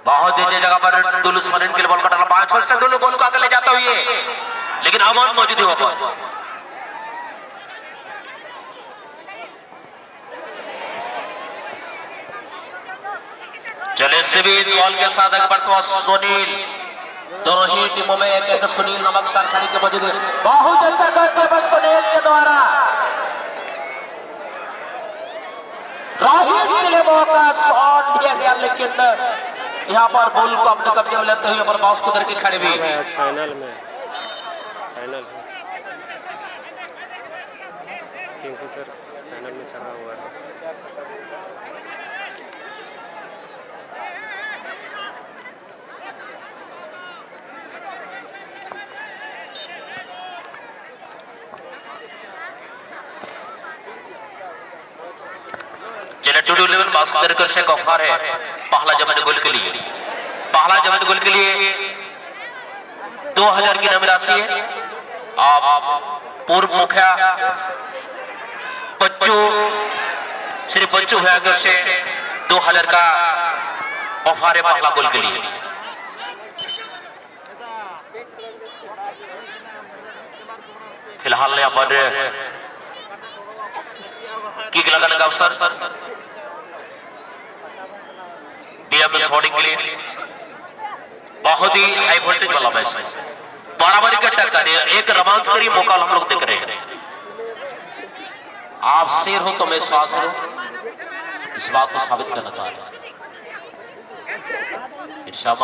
बहुत तेज जगह पर दुलू सोरेन के लिए बॉल का डाला, 5 फुट से दुलू बॉल को आगे ले जाता हुए, लेकिन अमन मौजूद है वहां पर। चले इस बीच बॉल के साथ आगे बढ़ता हुआ सुनील, दोनों ही टीमों में एक सुनील नामक खिलाड़ी के मौजूद है। बहुत अच्छा गोल सुनील के द्वारा, रोहित के लिए मौका शॉट दिया गया, लेकिन यहाँ पर बॉल को अपने कब्जे में लेते हुए पर बॉस को की खड़े भी। फाइनल है क्योंकि सर फाइनल में चढ़ा हुआ है। चले 2-11 बास्केटबॉल से ऑफर है पहला जमन गोल के लिए। पहला जमन गोल के लिए 2000 की इनामी राशि है। आप पूर्व मुखिया बच्चू श्री बच्चू भैया से 2000 का ऑफर है पहला गोल के लिए। फिलहाल यहाँ पर किक लगाने का अवसर बीएमएस होर्डिंग के लिए। बहुत ही हाई वोल्टेज वाला मैच है, बराबरी का टक्कर, एक रोमांचकारी मौका हम लोग देख रहे हैं। आप शेर हो तो मैं श्वास हो, इस बात को साबित करना चाहता हूं। इरशाद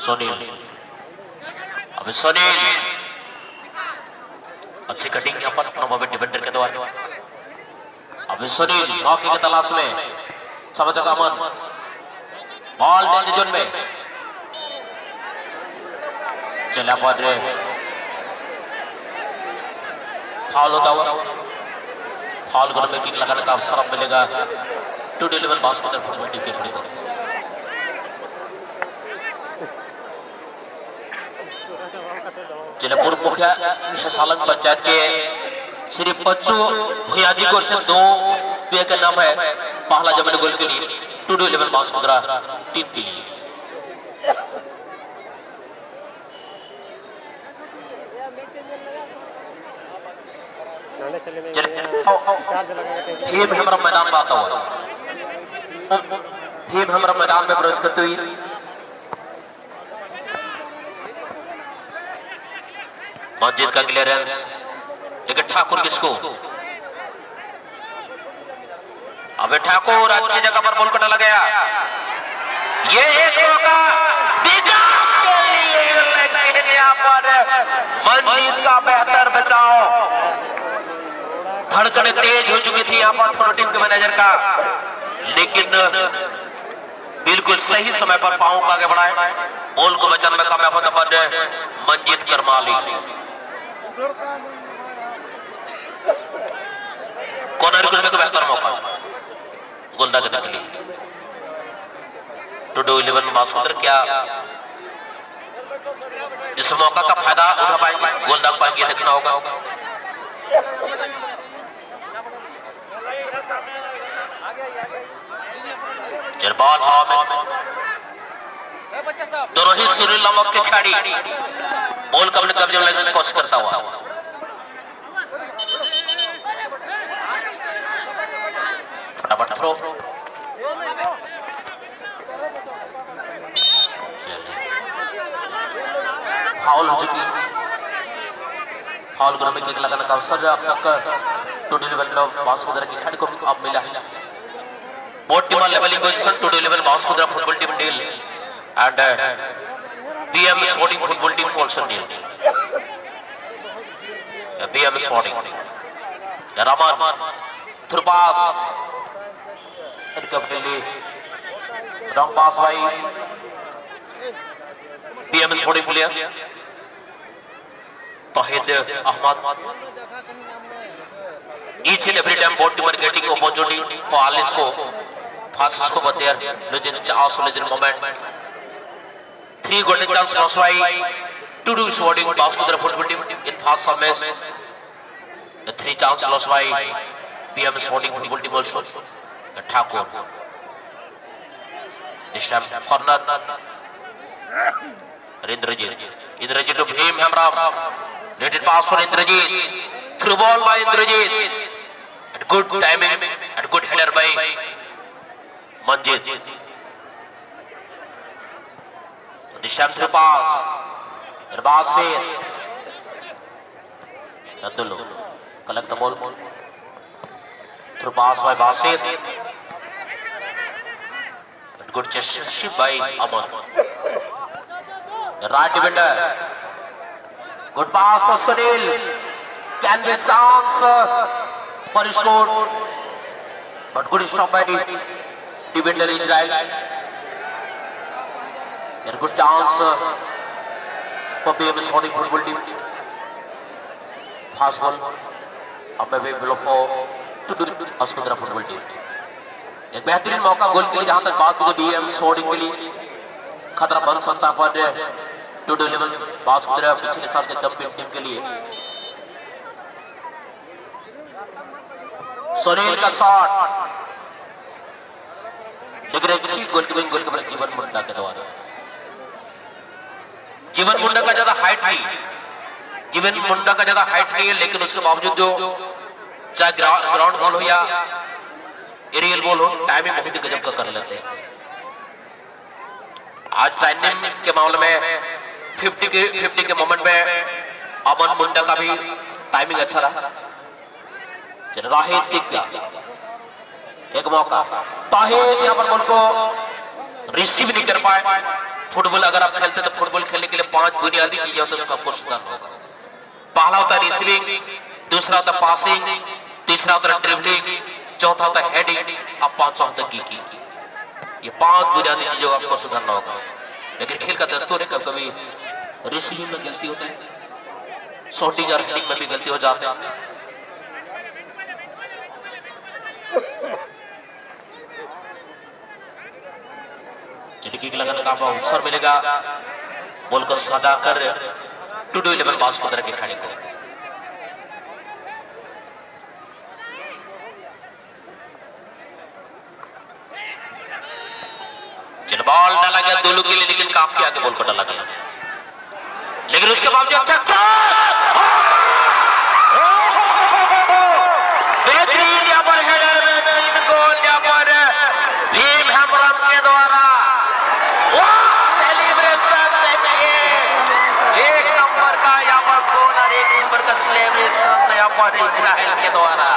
सुनील, अब सुनील अच्छी कटिंग यहाँ पर नोबे डिफेंडर के द्वारा। अब सुनील मौके की तलाश में, समझ का अमन, बॉल डेंजर जोन में, चला पर फाउल होता हुआ, फाउल गोल में किक लगाने का अवसर अब मिलेगा 2-11 बास्केटबॉल फुटबॉल टीम के खिलाड़ी को। जिले पूर्व मुखिया सालन पंचायत के श्री बच्चू भैया जी को से 2 पे का नाम है पहला जमन गोल के लिए 2-11 बास्केटबॉल टीम के लिए। हमारा मैदान में आता हुआ, हमारा मैदान में प्रवेश करते हुए मस्जिद का क्लियरेंस, लेकिन ठाकुर किसको, अबे ठाकुर अच्छी जगह पर बॉल को डाला गया। ये एक मौका विकास के लिए, लेकिन यहाँ पर मंजीत का बेहतर बचाव। धड़कन तेज हो चुकी थी यहाँ पर दोनों टीम के मैनेजर का, लेकिन बिल्कुल सही समय पर पांव को आगे बढ़ाए, बॉल को बचाने में कामयाब होता पर मंजीत करमाली। कॉर्नर करने का बेहतर मौका गोलंदा करने के लिए। टुडू 11 बासुंदर क्या इस मौका का फायदा उठा पाएंगे, गोलंदा पाएंगे, देखना होगा। बॉल हवा में, दोनों ही सुनील नमक के खिलाड़ी बॉल कब्जे में लगने की कोशिश करता हुआ। फटाफट थ्रो, फाउल हो चुकी, फाउल ग्राउंड में किक लगाने का अवसर अब तक टू लेवल बासुंदरा की खिलाड़ी को अब मिला है। Both team levelling position, two level Bashundhara football team deal and BM sporting football team also deal. BM sporting Raman through pass, incompletely wrong pass by BM sporting player Tauhid Ahmed. Each and every time both team are getting opportunity for Alisco, Francisco was there, also legend moment. 3 golden chances lost by Tudu Sporting Basketball football team in fast service. The 3 chances lost by BM Sporting football team also. Thakur. This time corner. Indrajit to Bhim Hamram. Let it pass for Indrajit. Through ball by Indrajit. At good timing and good header by Manjit. This time through pass. Basir. Abdullah collect the ball. Through pass by Basir. At good chest by Aman. The right defender. Good pass for Sunil. Can be chance for score, but good stop by defender Israel. A good chance for BM Sporting football team. Fast ball अब मैं बेबलो को Tudu बासुंदरा football team. एक बेहतरीन मौका गोल के लिए, जहां तक बात की बीएम स्पोर्टिंग के लिए खतरा बन सकता पर टुडू लेवल बासुंदरा पिछले साल के चैंपियन टीम के लिए। सुनील का शॉट, लेकिन अच्छी गोलकीपर जीवन मुंडा के द्वारा। जीवन मुंडा का ज्यादा हाइट नहीं है, लेकिन उसके बावजूद जो चाहे ग्राउंड बॉल हो या एरियल बॉल हो, टाइमिंग बहुत ही गजब का कर लेते हैं। आज टाइमिंग के मामले में 50 के मोमेंट में अमन मुंडा का भी टाइमिंग अच्छा रहा। राहिद दिख गया, एक मौका ताहिद यहाँ पर बॉल को रिसीव नहीं कर पाए। फुटबॉल अगर आप खेलते तो फुटबॉल खेलने के लिए 5 बुनियादी चीजें होती है, उसका आपको सुधारना होगा। पहला होता है रिसीविंग, दूसरा होता है पासिंग, तीसरा होता है ड्रिबलिंग, चौथा होता है हेडिंग, अब 5वां होता है किकिंग। ये 5 बुनियादी चीजों को आपको सुधारना होगा। लेकिन खेल का दस्तूर है, कभी कभी रिसीविंग में गलती होती है, शॉटिंग और हेडिंग में भी गलती हो जाते हैं। किक लगाने का अवसर मिलेगा, बॉल को सजा कर टुडू 11 बासुंदरा के खिलाड़ी को। चल बॉल डाला गया दोनों के लिए, लेकिन काफी आगे बॉल को डाला गया, लेकिन उसके बावजूद अच्छा बेहतरीन यहाँ पर हेडर में 3 गोल यहाँ पर भीम हेम्ब्रम के द्वारा। सेलिब्रेशन देखिए, 1 नंबर का यहाँ पर गोल और 1 नंबर का सेलिब्रेशन यहाँ पर इजराइल के द्वारा।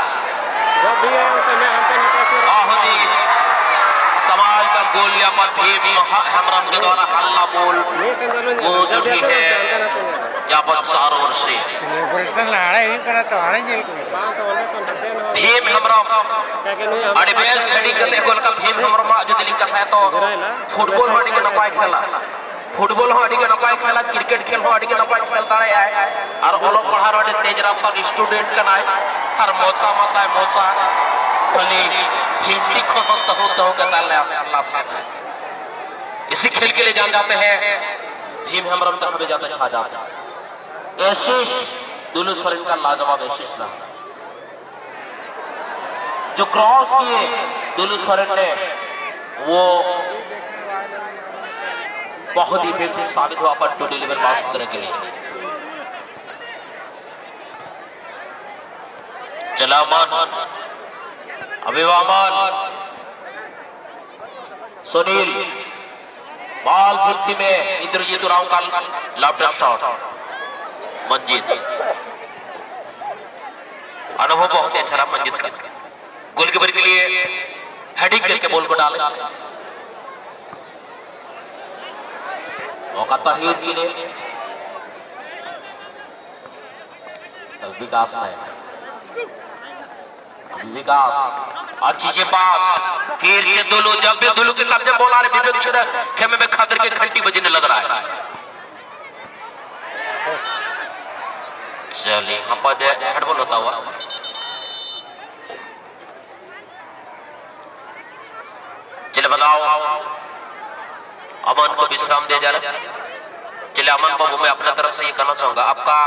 बहुत ही कमाल का गोल यहाँ पर भीम हेम्ब्रम के द्वारा। हल्ला बोल वो जो भी है अपन 4 ओवर से भीम हेम्ब्रम अडवेस सडी कते गोल का भीम हेम्ब्रम जो दिल्ली कथा है तो फुटबॉल हो अडिगे नपाय खेला फुटबॉल हो अडिगे नपाय खेला क्रिकेट खेल हो अडिगे नपाय खेल दाड़े आए और ओलो पढ़ा रोडे तेज रफ्तार स्टूडेंट का नाय हर मोचा माता है मोचा खाली भीमटी को तो के ताले अल्लाह से इसी खेल के लिए जान जाते हैं भीम हेम्ब्रम तक हमें जाते छा जाते एशिश दुलू सोरेन का लाजवाब एशिश रहा जो क्रॉस किए दुलू सोरेन ने वो बहुत ही बेहतरीन साबित हुआ पर टू डिलीवर पास करने के लिए चला मन अभिवामन सुनील बॉल 50 में इंद्रजीत राव का लेफ्ट शॉट मंजीत अनुभव बहुत ही अच्छा रहा मंजीत का गोलकीपर के लिए हेडिंग करके बॉल को डाले मौका तहरीर के लिए विकास है विकास अच्छी के पास फिर से दुलू जब भी दुलू के कब्जे बॉल आ रही विवेक खेमे में खतर के घंटी बजने लग रहा है चलिए यहाँ पर हेडबॉल होता हुआ चलिए बताओ अमन को विश्राम दिया जा रहा है चलिए अमन बाबू मैं अपने तरफ से ये कहना चाहूंगा आपका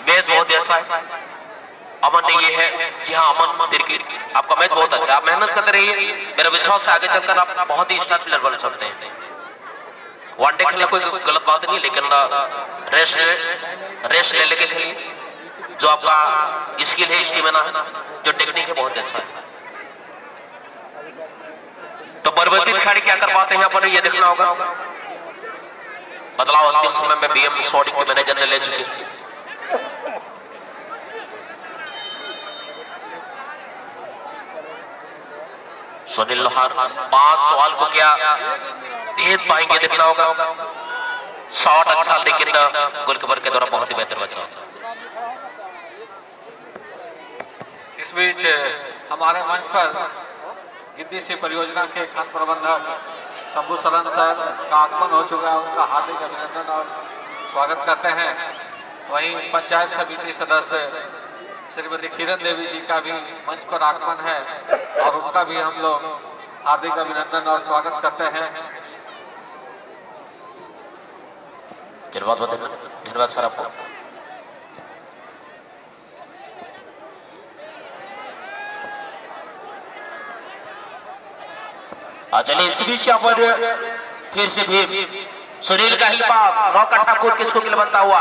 मैच बहुत अच्छा है अमन ने ये है जी हाँ अमन तिरकी आपका मैच बहुत अच्छा आप मेहनत करते रहिए मेरा विश्वास है आगे चलकर आप बहुत ही स्टार प्लेयर बन सकते हैं वनडे खेलना कोई गलत बात नहीं लेकिन रेस्ट ले लेके खेलिए जो आपका स्किल है स्टेमिना है जो टेक्निक है बहुत अच्छा है तो परिवर्तित खिलाड़ी क्या कर पाते हैं यहाँ पर ये देखना होगा बदलाव अंतिम समय में बीएम स्पोर्टिंग के मैनेजर ने ले चुके सुनील लोहार 5 सवाल को क्या भेद पाएंगे देखना होगा शॉट अच्छा लेकिन गोलकीपर के द्वारा बहुत ही बेहतर बचा इस बीच हमारे मंच पर गिद्दी से परियोजना के खान प्रबंधक शंभू सरन सर का आगमन हो चुका है उनका हार्दिक अभिनंदन और स्वागत करते हैं वहीं पंचायत समिति सदस्य श्रीमती किरण देवी जी का भी मंच पर आगमन है और उनका भी हम लोग हार्दिक अभिनंदन और स्वागत करते हैं धन्यवाद सर आपको चलिए इस बीच यहाँ पर फिर से भी सुनील का ही पास 9 कट्ठा कूद किसको किल बनता हुआ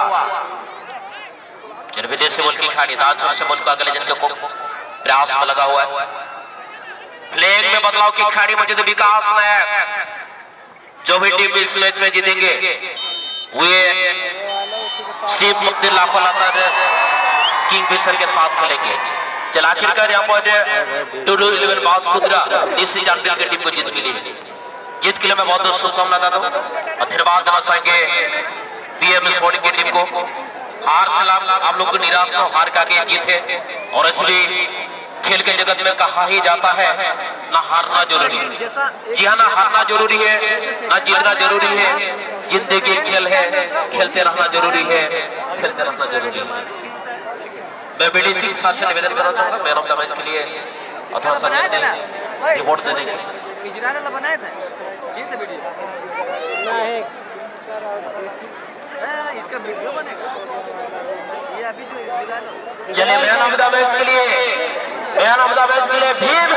चल विदेश से बोल की खाड़ी दांत से बोल को अगले जन को प्रयास में लगा हुआ है प्लेइंग में बदलाव की खाड़ी मौजूद विकास नायक जो भी टीम इस मैच में जीतेंगे वे शिव मुक्ति लाखों किंगफिशर के साथ खेलेंगे चल आखिरकार यहाँ पर 2-11 बास खुदरा इस जानबीर की टीम को जीत मिली जीत के लिए मैं बहुत बहुत शुभकामना देता हूँ और धन्यवाद देना चाहेंगे बीएम स्पोर्टिंग की टीम को हार से आप लोग को निराश न हार का आगे जीत है और इसलिए खेल के जगत में कहा ही जाता है ना हारना जरूरी है जी हाँ ना हारना जरूरी है ना जीतना जरूरी है जिंदगी खेल है खेलते रहना जरूरी है खेलते रहना जरूरी है मैं बीडीसी के साथ से निवेदन करना चाहूंगा मैन ऑफ द मैच के लिए अथवा सा रिपोर्ट दे देंगे बनाए थे ये थे वीडियो इसका वीडियो बनेगा ये अभी जो चलिए मैन ऑफ द मैच के लिए भीम